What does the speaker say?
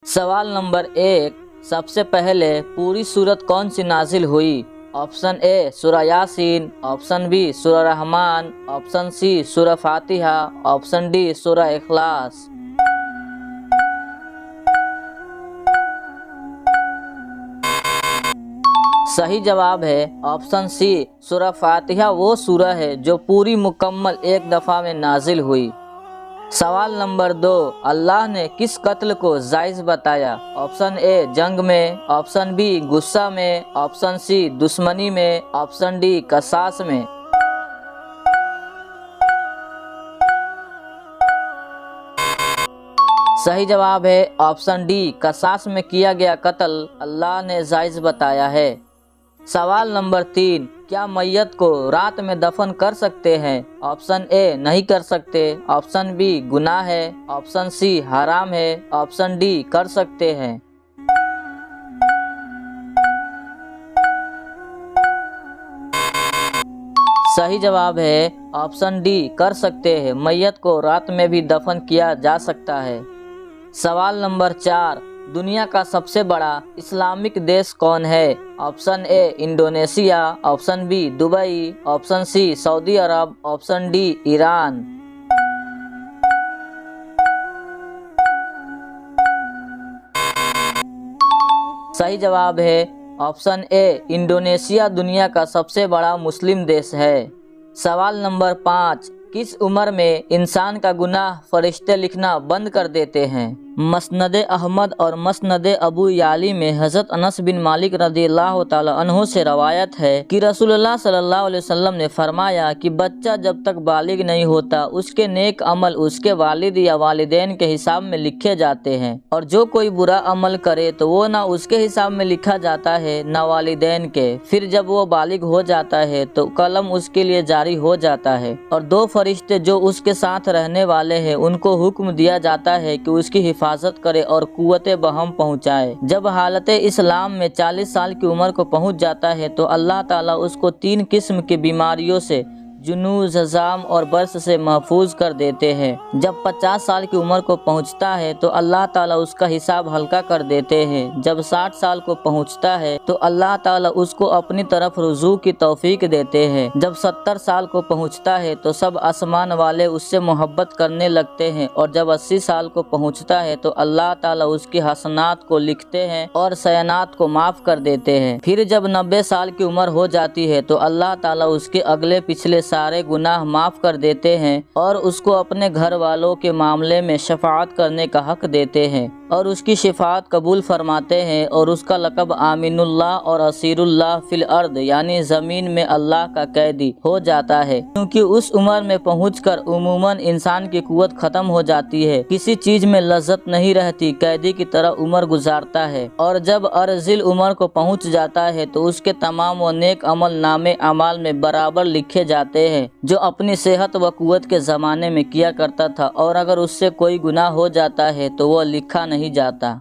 सवाल नंबर 1, सबसे पहले पूरी सूरत कौन सी नाजिल हुई? ऑप्शन ए सूरह यासीन, ऑप्शन बी सूरह रहमान, ऑप्शन सी सूरह फातिहा, ऑप्शन डी सूरह इखलास। सही जवाब है ऑप्शन सी सूरह फातिहा। वो सूरह है जो पूरी मुकम्मल एक दफ़ा में नाजिल हुई। सवाल नंबर 2, अल्लाह ने किस कत्ल को जायज़ बताया? ऑप्शन ए जंग में, ऑप्शन बी गुस्सा में, ऑप्शन सी दुश्मनी में, ऑप्शन डी कसास में। सही जवाब है ऑप्शन डी, कसास में किया गया कत्ल अल्लाह ने जायज़ बताया है। सवाल नंबर 3, क्या मैयत को रात में दफन कर सकते हैं? ऑप्शन ए नहीं कर सकते, ऑप्शन बी गुनाह है, ऑप्शन सी हराम है, ऑप्शन डी कर सकते हैं। सही जवाब है ऑप्शन डी, कर सकते हैं। मैयत को रात में भी दफन किया जा सकता है। सवाल नंबर 4, दुनिया का सबसे बड़ा इस्लामिक देश कौन है? Option A Indonesia, option B Dubai, option C सऊदी अरब, ऑप्शन डी ईरान। सही जवाब है ऑप्शन ए इंडोनेशिया दुनिया का सबसे बड़ा मुस्लिम देश है। सवाल नंबर 5, किस उम्र में इंसान का गुनाह फरिश्ते लिखना बंद कर देते हैं? मसनद अहमद और मसनद अबू याली में हज़रत अनस बिन मालिक रज़ियल्लाहु ताला अन्हु से रवायत है कि रसूलुल्लाह सल्लल्लाहु अलैहि वसल्लम ने फरमाया कि बच्चा जब तक बालिग नहीं होता उसके नेक अमल उसके वालिद या वालिदैन के हिसाब में लिखे जाते हैं, और जो कोई बुरा अमल करे तो वो ना उसके हिसाब में लिखा जाता है ना वालिदैन के। फिर जब वो बालिग हो जाता है तो कलम उसके लिए जारी हो जाता है, और 2 फरिश्ते जो उसके साथ रहने वाले हैं उनको हुक्म दिया जाता है कि उसकी हिफाजत करे और कुव्वते बहम पहुँचाए। जब हालत इस्लाम में 40 साल की उम्र को पहुँच जाता है तो अल्लाह ताला उसको 3 किस्म की बीमारियों से, जुनून, ज़ुकाम और बर्स से महफूज कर देते हैं। जब 50 साल की उम्र को पहुंचता है तो अल्लाह ताला उसका हिसाब हल्का कर देते हैं। जब 60 साल को पहुंचता है तो अल्लाह ताला उसको अपनी तरफ रुजू की तौफीक देते हैं। जब 70 साल को पहुंचता है तो सब आसमान वाले उससे मोहब्बत करने लगते हैं, और जब 80 साल को पहुंचता है तो अल्लाह ताला उसकी हसनात को लिखते हैं और सयानात को माफ़ कर देते हैं। फिर जब 90 साल की उम्र हो जाती है तो अल्लाह ताला उसके अगले पिछले सारे गुनाह माफ़ कर देते हैं और उसको अपने घर वालों के मामले में शफाअत करने का हक देते हैं और उसकी शफाअत कबूल फरमाते हैं, और उसका लक़ब आमीनुल्लाह और असीरुल्लाह फिल अर्द यानी ज़मीन में अल्लाह का कैदी हो जाता है। क्योंकि उस उम्र में पहुंचकर उमूमन इंसान की कुव्वत ख़त्म हो जाती है, किसी चीज़ में लज्जत नहीं रहती, कैदी की तरह उम्र गुजारता है। और जब अर्जिल उम्र को पहुंच जाता है तो उसके तमाम व नेक अमल नामे अमाल में बराबर लिखे जाते हैं जो अपनी सेहत व कुव्वत के ज़माने में किया करता था, और अगर उससे कोई गुनाह हो जाता है तो वह लिखा नहीं जाता।